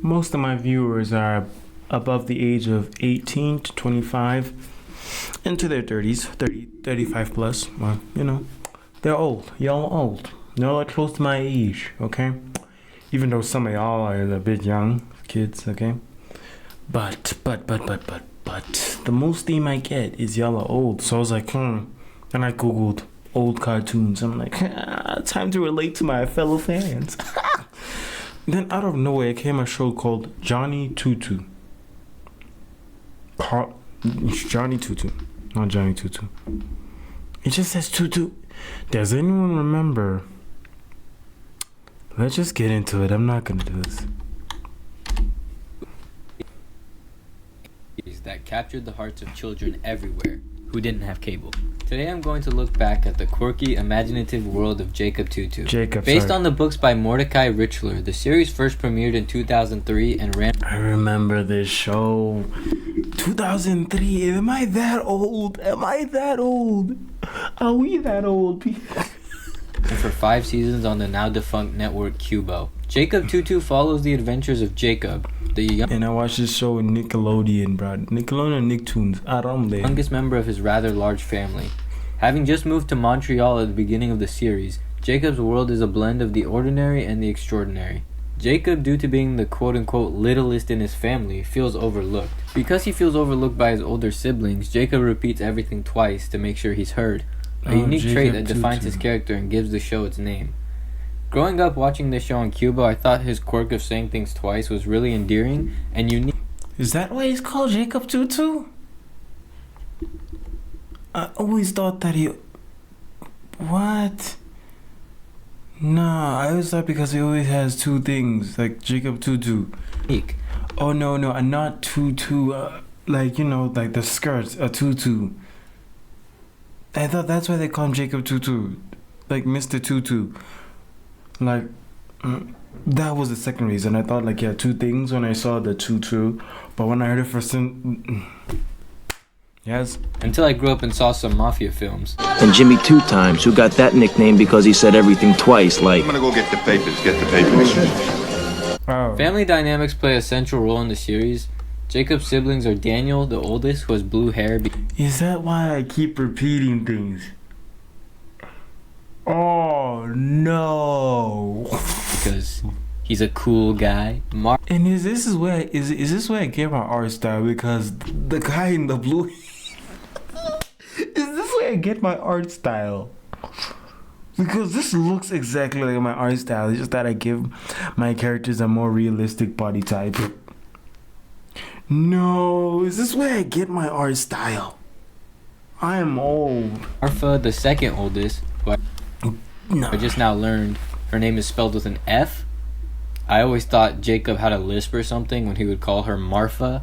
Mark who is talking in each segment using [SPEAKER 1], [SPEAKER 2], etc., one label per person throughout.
[SPEAKER 1] most of my viewers are above the age of 18 to 25, into their 30s, 30, 35 plus. Well, they're old. Y'all are old. Y'all are close to my age, okay? Even though some of y'all are a bit young, kids, okay? But, the most theme I get is y'all are old. So I was like, And I Googled old cartoons. I'm like, time to relate to my fellow fans. Then out of nowhere came a show called Johnny TwoTwo. Johnny TwoTwo, not Johnny TwoTwo. It just says TwoTwo. Does anyone remember? Let's just get into it. I'm not gonna do this.
[SPEAKER 2] That captured the hearts of children everywhere who didn't have cable. Today I'm going to look back at the quirky, imaginative world of Jacob TwoTwo. Based on the books by Mordecai Richler, the series first premiered in 2003 and ran...
[SPEAKER 1] I remember this show. 2003. Am I that old? Are we that old?
[SPEAKER 2] And for 5 seasons on the now defunct network Cubo. Jacob TwoTwo follows the adventures of Jacob, the
[SPEAKER 1] and I watched this show in Nickelodeon, bro. Nickelodeon and Nicktoons.
[SPEAKER 2] Youngest member of his rather large family. Having just moved to Montreal at the beginning of the series, Jacob's world is a blend of the ordinary and the extraordinary. Jacob, due to being the quote-unquote littlest in his family, feels overlooked. Because he feels overlooked by his older siblings, Jacob repeats everything twice to make sure he's heard. A unique trait that defines his character and gives the show its name. Growing up watching this show on Cubo, I thought his quirk of saying things twice was really endearing and unique.
[SPEAKER 1] Is that why he's called Jacob TwoTwo? I always thought that he... What? Nah, I always thought because he always has two things, like Jacob TwoTwo. Oh, no, not TwoTwo, like the skirts, a tutu. I thought that's why they call him Jacob TwoTwo, like Mr. TwoTwo. Like, that was the second reason. I thought, two things when I saw the TwoTwo, but when I heard it first, yes.
[SPEAKER 2] Until I grew up and saw some mafia films.
[SPEAKER 3] And Jimmy Two Times, who got that nickname because he said everything twice, like...
[SPEAKER 4] I'm gonna go get the papers.
[SPEAKER 1] Oh.
[SPEAKER 2] Family dynamics play a central role in the series. Jacob's siblings are Daniel, the oldest, who has blue hair.
[SPEAKER 1] Is that why I keep repeating things? Oh no!
[SPEAKER 2] Because he's a cool guy.
[SPEAKER 1] And is this where I get my art style? Because the guy in the blue. Is this where I get my art style? Because this looks exactly like my art style. It's just that I give my characters a more realistic body type. No, is this where I get my art style? I am old.
[SPEAKER 2] Marfa, the second oldest, who I just now learned her name is spelled with an F. I always thought Jacob had a lisp or something when he would call her Marfa.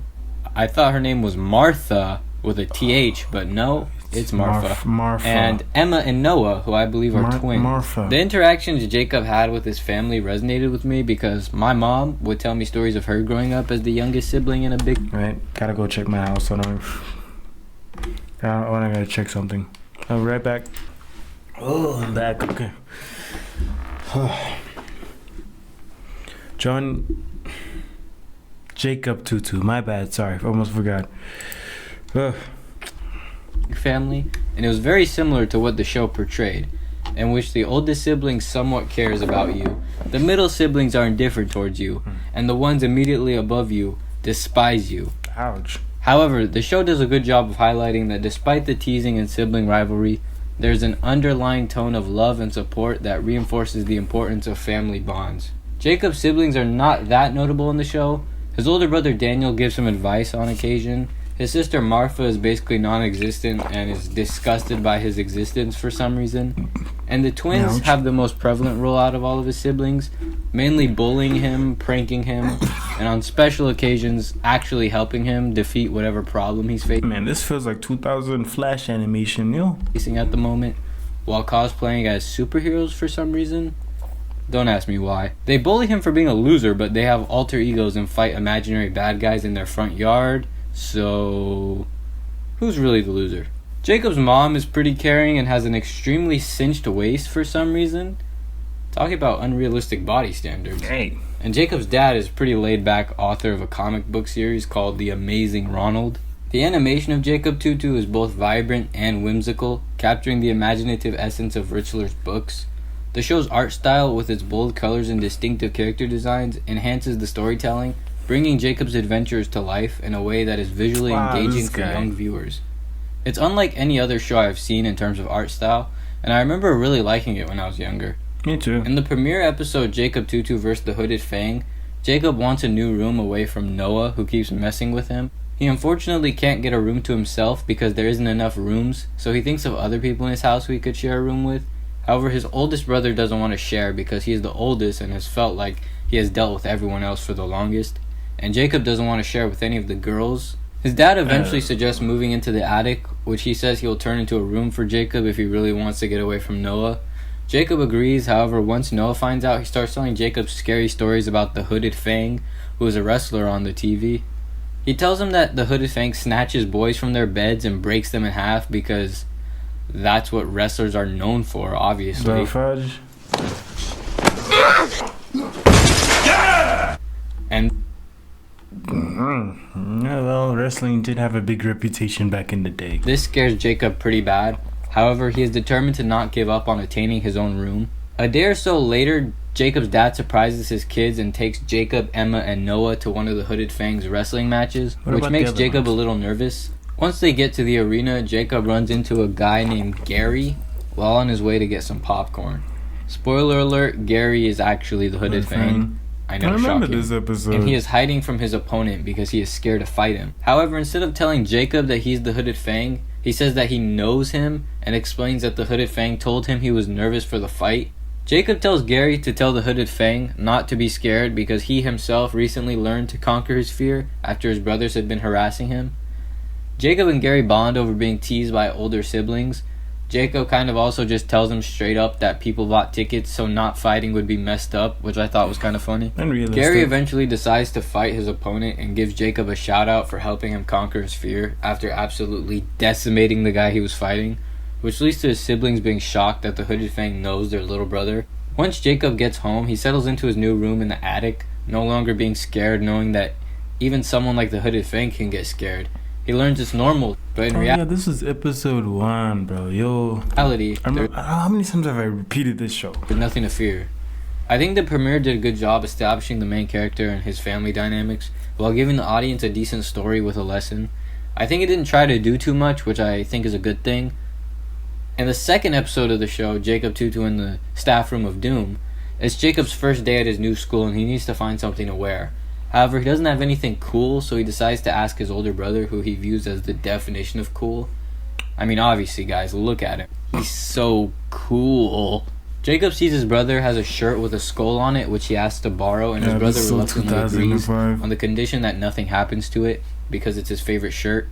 [SPEAKER 2] I thought her name was Martha with a TH, but no, it's Marfa.
[SPEAKER 1] Marfa.
[SPEAKER 2] And Emma and Noah, who I believe are twins.
[SPEAKER 1] Marfa.
[SPEAKER 2] The interactions Jacob had with his family resonated with me because my mom would tell me stories of her growing up as the youngest sibling in a big...
[SPEAKER 1] Right, gotta go check my house. I gotta check something. I'll be right back. Oh, I'm back. Okay. Jacob TwoTwo. My bad. Sorry, I almost forgot.
[SPEAKER 2] Family, and it was very similar to what the show portrayed, in which the oldest sibling somewhat cares about you, the middle siblings are indifferent towards you, and the ones immediately above you despise you.
[SPEAKER 1] Ouch.
[SPEAKER 2] However, the show does a good job of highlighting that despite the teasing and sibling rivalry, there's an underlying tone of love and support that reinforces the importance of family bonds. Jacob's siblings are not that notable in the show. His older brother Daniel gives him advice on occasion. His sister Marfa is basically non-existent and is disgusted by his existence for some reason. And the twins have the most prevalent role out of all of his siblings, mainly bullying him, pranking him, and on special occasions actually helping him defeat whatever problem he's facing.
[SPEAKER 1] Man, this feels like 2000 Flash animation, yo.
[SPEAKER 2] Facing at the moment, while cosplaying as superheroes for some reason. Don't ask me why. They bully him for being a loser, but they have alter egos and fight imaginary bad guys in their front yard. So, who's really the loser? Jacob's mom is pretty caring and has an extremely cinched waist for some reason. Talking about unrealistic body standards.
[SPEAKER 1] Hey.
[SPEAKER 2] And Jacob's dad is a pretty laid-back author of a comic book series called The Amazing Ronald. The animation of Jacob TwoTwo is both vibrant and whimsical, capturing the imaginative essence of Richler's books. The show's art style, with its bold colors and distinctive character designs, enhances the storytelling, bringing Jacob's adventures to life in a way that is visually engaging for young viewers. It's unlike any other show I've seen in terms of art style, and I remember really liking it when I was younger.
[SPEAKER 1] Me too.
[SPEAKER 2] In the premiere episode Jacob TwoTwo vs. the Hooded Fang, Jacob wants a new room away from Noah, who keeps messing with him. He unfortunately can't get a room to himself because there isn't enough rooms, so he thinks of other people in his house who he could share a room with. However, his oldest brother doesn't want to share because he is the oldest and has felt like he has dealt with everyone else for the longest. And Jacob doesn't want to share with any of the girls. His dad eventually suggests moving into the attic, which he says he will turn into a room for Jacob if he really wants to get away from Noah. Jacob agrees, however, once Noah finds out, he starts telling Jacob scary stories about the Hooded Fang, who is a wrestler on the TV. He tells him that the Hooded Fang snatches boys from their beds and breaks them in half because that's what wrestlers are known for, obviously.
[SPEAKER 1] The fudge.
[SPEAKER 2] And
[SPEAKER 1] Yeah, well, wrestling did have a big reputation back in the day.
[SPEAKER 2] this scares Jacob pretty bad. However, he is determined to not give up on attaining his own room. A day or so later, Jacob's dad surprises his kids and takes Jacob, Emma, and Noah to one of the Hooded Fang's wrestling matches,
[SPEAKER 1] What
[SPEAKER 2] which
[SPEAKER 1] about
[SPEAKER 2] makes
[SPEAKER 1] the other
[SPEAKER 2] Jacob
[SPEAKER 1] ones?
[SPEAKER 2] a little nervous. Once they get to the arena, Jacob runs into a guy named Gary while on his way to get some popcorn. Spoiler alert, Gary is actually the Hooded Fang. I know,
[SPEAKER 1] I remember
[SPEAKER 2] shocking.
[SPEAKER 1] this episode.
[SPEAKER 2] And he is hiding from his opponent because he is scared to fight him. However, instead of telling Jacob that he's the Hooded Fang, he says that he knows him and explains that the Hooded Fang told him he was nervous for the fight. Jacob tells Gary to tell the Hooded Fang not to be scared because he himself recently learned to conquer his fear after his brothers had been harassing him. Jacob and Gary bond over being teased by older siblings. Jacob kind of also just tells him straight up that people bought tickets so not fighting would be messed up, which I thought was kind of funny.
[SPEAKER 1] Unrealistic.
[SPEAKER 2] Gary eventually decides to fight his opponent and gives Jacob a shout out for helping him conquer his fear after absolutely decimating the guy he was fighting, which leads to his siblings being shocked that the Hooded Fang knows their little brother. Once Jacob gets home, he settles into his new room in the attic, no longer being scared, knowing that even someone like the Hooded Fang can get scared. He learns it's normal, but in
[SPEAKER 1] yeah, this is episode 1, bro. Yo.
[SPEAKER 2] reality,
[SPEAKER 1] How many times have I repeated this show?
[SPEAKER 2] there's nothing to fear. I think the premiere did a good job establishing the main character and his family dynamics while giving the audience a decent story with a lesson. I think it didn't try to do too much, which I think is a good thing. In the second episode of the show, Jacob TwoTwo in the staff room of Doom, it's Jacob's first day at his new school and he needs to find something to wear. However, he doesn't have anything cool, so he decides to ask his older brother, who he views as the definition of cool. I mean, obviously, guys, look at him. He's so cool. Jacob sees his brother has a shirt with a skull on it, which he asks to borrow, and his brother reluctantly agrees on the condition that nothing happens to it, because it's his favorite shirt.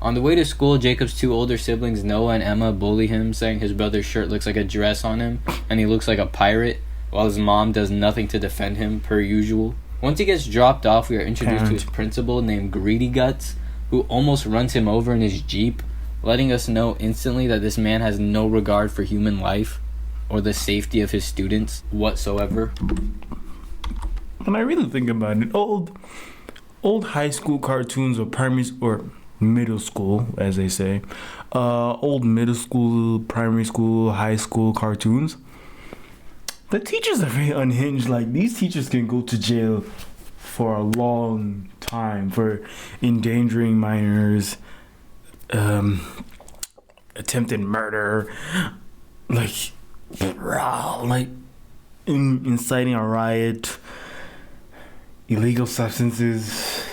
[SPEAKER 2] On the way to school, Jacob's two older siblings, Noah and Emma, bully him, saying his brother's shirt looks like a dress on him, and he looks like a pirate, while his mom does nothing to defend him, per usual. Once he gets dropped off, we are introduced to his principal named Greedy Guts, who almost runs him over in his Jeep, letting us know instantly that this man has no regard for human life or the safety of his students whatsoever.
[SPEAKER 1] When I really think about it, old high school cartoons or primary or middle school, as they say, old middle school, primary school, high school cartoons, the teachers are very unhinged. Like, these teachers can go to jail for a long time for endangering minors, attempted murder, like inciting a riot, illegal substances,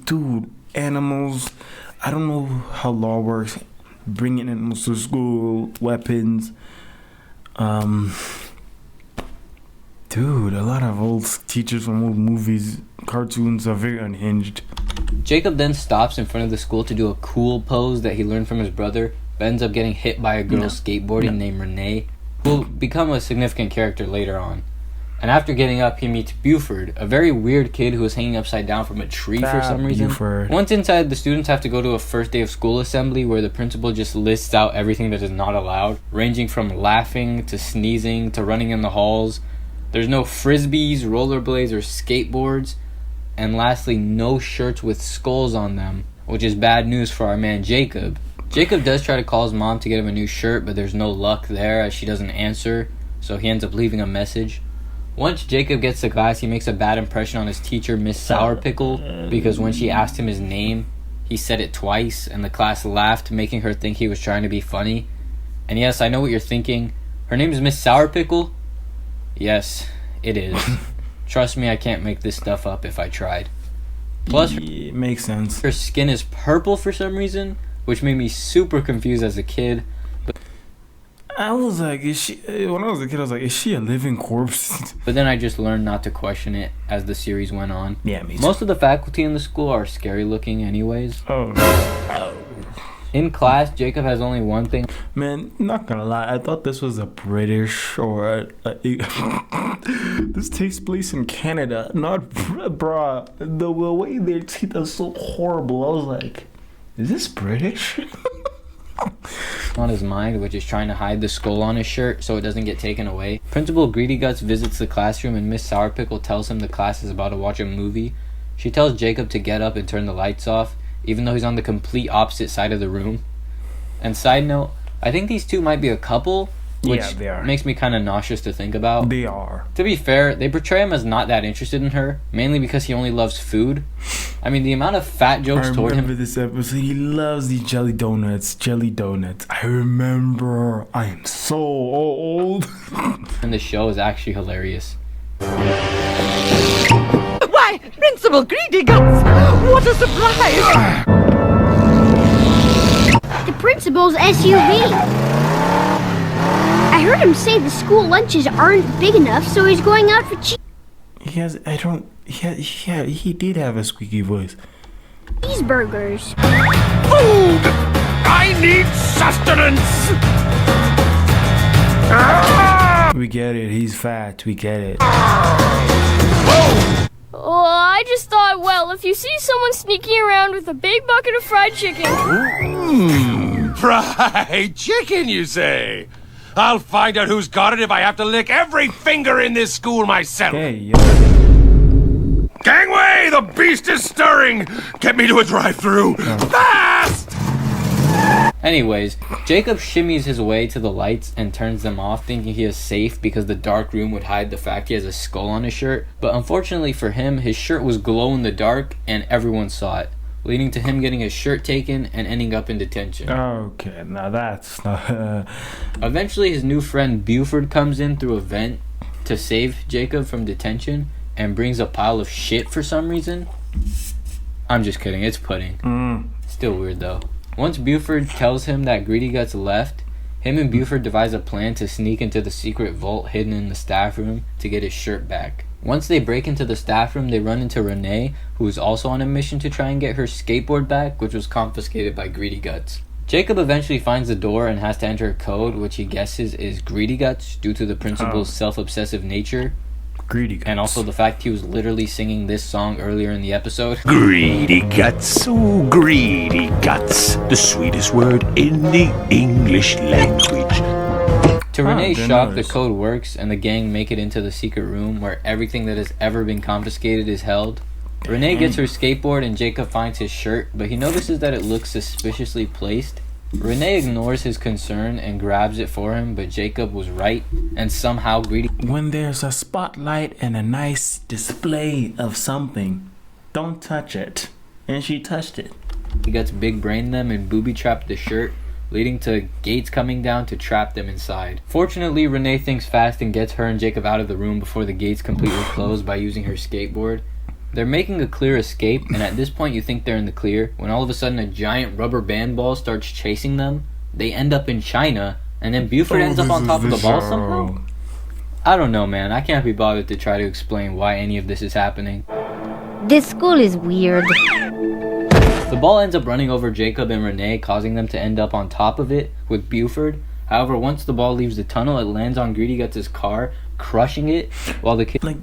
[SPEAKER 1] dude, animals. I don't know how law works. Bringing animals to school, weapons. Dude, a lot of old teachers from old movies, cartoons are very unhinged.
[SPEAKER 2] Jacob then stops in front of the school to do a cool pose that he learned from his brother, but ends up getting hit by a girl skateboarding named Renee, who will become a significant character later on. And after getting up, he meets Buford, a very weird kid who was hanging upside down from a tree for some reason.
[SPEAKER 1] Buford.
[SPEAKER 2] Once inside, the students have to go to a first day of school assembly where the principal just lists out everything that is not allowed, ranging from laughing to sneezing to running in the halls. There's no frisbees, rollerblades, or skateboards. And lastly, no shirts with skulls on them, which is bad news for our man Jacob. Jacob does try to call his mom to get him a new shirt, but there's no luck there as she doesn't answer, so he ends up leaving a message. Once Jacob gets to class, he makes a bad impression on his teacher, Miss Sourpickle, because when she asked him his name, he said it twice, and the class laughed, making her think he was trying to be funny. And yes, I know what you're thinking. Her name is Miss Sourpickle? Yes, it is. Trust me, I can't make this stuff up if I tried. Plus,
[SPEAKER 1] it makes sense.
[SPEAKER 2] Her skin is purple for some reason, which made me super confused as a kid.
[SPEAKER 1] I was like, when I was a kid, I was like, is she a living corpse?
[SPEAKER 2] But then I just learned not to question it as the series went on.
[SPEAKER 1] Yeah, me too.
[SPEAKER 2] Most of the faculty in the school are scary looking anyways.
[SPEAKER 1] Oh.
[SPEAKER 2] In class, Jacob has only one thing.
[SPEAKER 1] Man, not gonna lie, I thought this was a British or this takes place in Canada, not bruh. The way their teeth are so horrible. I was like, is this British?
[SPEAKER 2] On his mind, which is trying to hide the skull on his shirt so it doesn't get taken away. Principal Greedy Guts visits the classroom and Miss Sourpickle tells him the class is about to watch a movie. She tells Jacob to get up and turn the lights off, even though he's on the complete opposite side of the room. And side note, I think these two might be a couple, which
[SPEAKER 1] they are.
[SPEAKER 2] Makes me kind of nauseous to think about.
[SPEAKER 1] They are.
[SPEAKER 2] To be fair, they portray him as not that interested in her, mainly because he only loves food. I mean, the amount of fat jokes toward him.
[SPEAKER 1] I remember this episode. He loves these jelly donuts. I remember. I am so old.
[SPEAKER 2] And the show is actually hilarious.
[SPEAKER 4] Why, Principal Greedy Guts! What a surprise!
[SPEAKER 5] The principal's SUV. I heard him say the school lunches aren't big enough, so he's going out for
[SPEAKER 1] He did have a squeaky voice.
[SPEAKER 5] cheeseburgers.
[SPEAKER 4] Food! I need sustenance!
[SPEAKER 1] We get it. He's fat. We get it.
[SPEAKER 6] Oh, I just thought, well, if you see someone sneaking around with a big bucket of fried chicken...
[SPEAKER 7] Fried chicken, you say? I'll find out who's got it if I have to lick every finger in this school myself.
[SPEAKER 1] Hey, yo.
[SPEAKER 7] Gangway! The beast is stirring! Get me to a drive-thru! Fast!
[SPEAKER 2] Anyways, Jacob shimmies his way to the lights and turns them off, thinking he is safe because the dark room would hide the fact he has a skull on his shirt. But unfortunately for him, his shirt was glow in the dark and everyone saw it, leading to him getting his shirt taken and ending up in detention.
[SPEAKER 1] Okay, now that's not...
[SPEAKER 2] Eventually, his new friend Buford comes in through a vent to save Jacob from detention and brings a pile of shit for some reason. I'm just kidding, it's pudding. Still weird though. Once Buford tells him that Greedy Guts left, him and Buford devise a plan to sneak into the secret vault hidden in the staff room to get his shirt back. Once they break into the staff room, they run into Renee, who is also on a mission to try and get her skateboard back, which was confiscated by Greedy Guts. Jacob eventually finds the door and has to enter a code, which he guesses is Greedy Guts due to the principal's self-obsessive nature.
[SPEAKER 1] Greedy Guts.
[SPEAKER 2] And also the fact he was literally singing this song earlier in the episode.
[SPEAKER 8] Greedy guts, oh greedy guts, the sweetest word in the English language.
[SPEAKER 2] To Renee's
[SPEAKER 1] didn't
[SPEAKER 2] shock, the
[SPEAKER 1] notice.
[SPEAKER 2] code works and the gang make it into the secret room where everything that has ever been confiscated is held. Renee gets her skateboard and Jacob finds his shirt, but he notices that it looks suspiciously placed. Renee ignores his concern and grabs it for him, but Jacob was right, and somehow Greedy...
[SPEAKER 1] When there's a spotlight and a nice display of something, don't touch it. And she touched it.
[SPEAKER 2] He gets big-brained them and booby-trapped the shirt, leading to gates coming down to trap them inside. Fortunately, Renee thinks fast and gets her and Jacob out of the room before the gates completely close by using her skateboard. They're making a clear escape, and at this point you think they're in the clear, when all of a sudden a giant rubber band ball starts chasing them. They end up in China, and then Buford ends up on top of the ball somehow? I don't know, man. I can't be bothered to try to explain why any of this is happening.
[SPEAKER 5] This school is weird.
[SPEAKER 2] The ball ends up running over Jacob and Renee, causing them to end up on top of it with Buford. However, once the ball leaves the tunnel, it lands on Greedy Guts' car, crushing it, while the kid...
[SPEAKER 1] Like,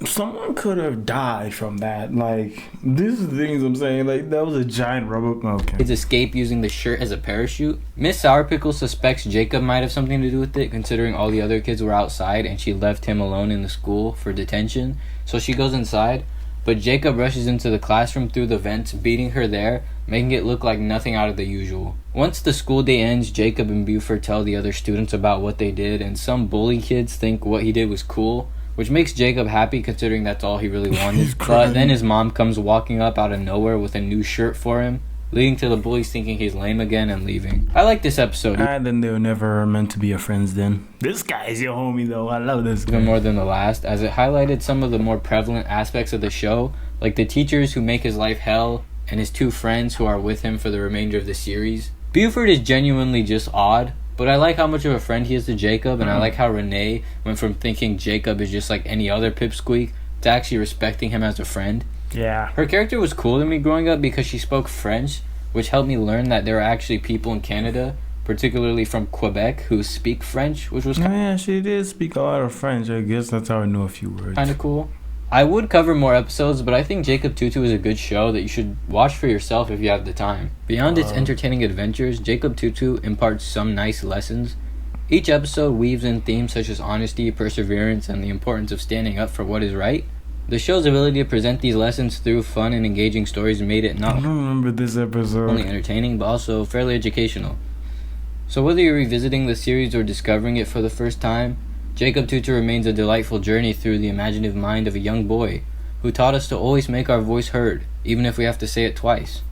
[SPEAKER 1] someone could have died from that. Like, these are the things I'm saying. Like, that was a giant rubber... Okay.
[SPEAKER 2] Kids escape using the shirt as a parachute. Miss Sourpickle suspects Jacob might have something to do with it, considering all the other kids were outside and she left him alone in the school for detention. So she goes inside, but Jacob rushes into the classroom through the vents, beating her there, making it look like nothing out of the usual. Once the school day ends, Jacob and Buford tell the other students about what they did, and some bully kids think what he did was cool, which makes Jacob happy considering that's all he really wanted. But then his mom comes walking up out of nowhere with a new shirt for him, leading to the bullies thinking he's lame again and leaving. I like this episode.
[SPEAKER 1] And then they were never meant to be your friends then. This guy's your homie though. I love this guy.
[SPEAKER 2] Even more than the last, as it highlighted some of the more prevalent aspects of the show, like the teachers who make his life hell, and his two friends who are with him for the remainder of the series. Buford is genuinely just odd, but I like how much of a friend he is to Jacob, and I like how Renee went from thinking Jacob is just like any other pipsqueak to actually respecting him as a friend.
[SPEAKER 1] Yeah.
[SPEAKER 2] Her character was cool to me growing up because she spoke French, which helped me learn that there are actually people in Canada, particularly from Quebec, who speak French, which was
[SPEAKER 1] Yeah, she did speak a lot of French. I guess that's how I know a few words.
[SPEAKER 2] kind of cool. I would cover more episodes, but I think Jacob TwoTwo is a good show that you should watch for yourself if you have the time. Beyond its entertaining adventures, Jacob TwoTwo imparts some nice lessons. Each episode weaves in themes such as honesty, perseverance, and the importance of standing up for what is right. The show's ability to present these lessons through fun and engaging stories made it
[SPEAKER 1] I
[SPEAKER 2] not
[SPEAKER 1] don't remember this episode.
[SPEAKER 2] only entertaining, but also fairly educational. So whether you're revisiting the series or discovering it for the first time, Jacob TwoTwo remains a delightful journey through the imaginative mind of a young boy who taught us to always make our voice heard, even if we have to say it twice.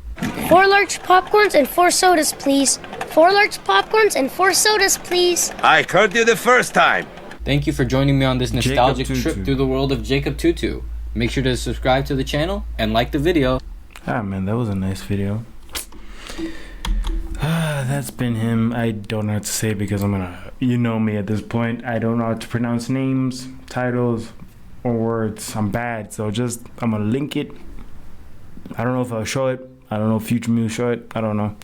[SPEAKER 5] 4 large popcorns and 4 sodas, please. 4 large popcorns and 4 sodas, please.
[SPEAKER 8] I heard you the first time.
[SPEAKER 2] Thank you for joining me on this nostalgic
[SPEAKER 1] Jacob
[SPEAKER 2] trip
[SPEAKER 1] TwoTwo.
[SPEAKER 2] through the world of Jacob TwoTwo. Make sure to subscribe to the channel and like the video.
[SPEAKER 1] Ah, man, that was a nice video. That's been him. I don't know what to say because you know me at this point. I don't know how to pronounce names, titles, or words. I'm bad, so I'm gonna link it. I don't know if I'll show it. I don't know if future me will show it. I don't know.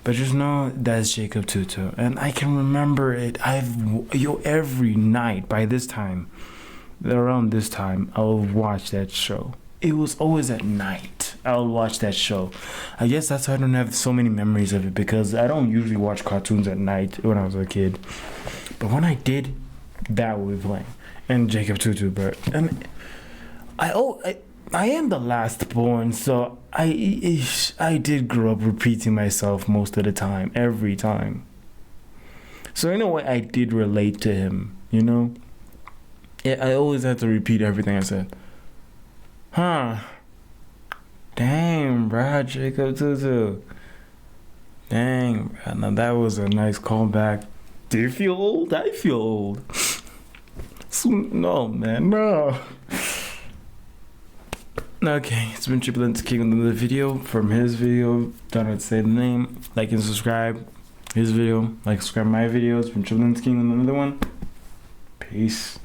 [SPEAKER 1] But just know that's Jacob TwoTwo. And I can remember it. Every night by this time, around this time, I'll watch that show. It was always at night. I'll watch that show. I guess that's why I don't have so many memories of it, because I don't usually watch cartoons at night when I was a kid. But when I did, that would be playing. And Jacob TwoTwo, but and I am the last born, so I did grow up repeating myself most of the time, every time. So in a way, I did relate to him, you know? Yeah, I always had to repeat everything I said. Huh. Dang, bruh, Jacob TwoTwo. Dang, bruh. Now that was a nice callback. Do you feel old? I feel old. No, man, no. Okay, it's been Triple Lens King with another video from his video. Don't know how to say the name. Like and subscribe. His video. Like, subscribe my videos. From Triple Lens King with another one. Peace.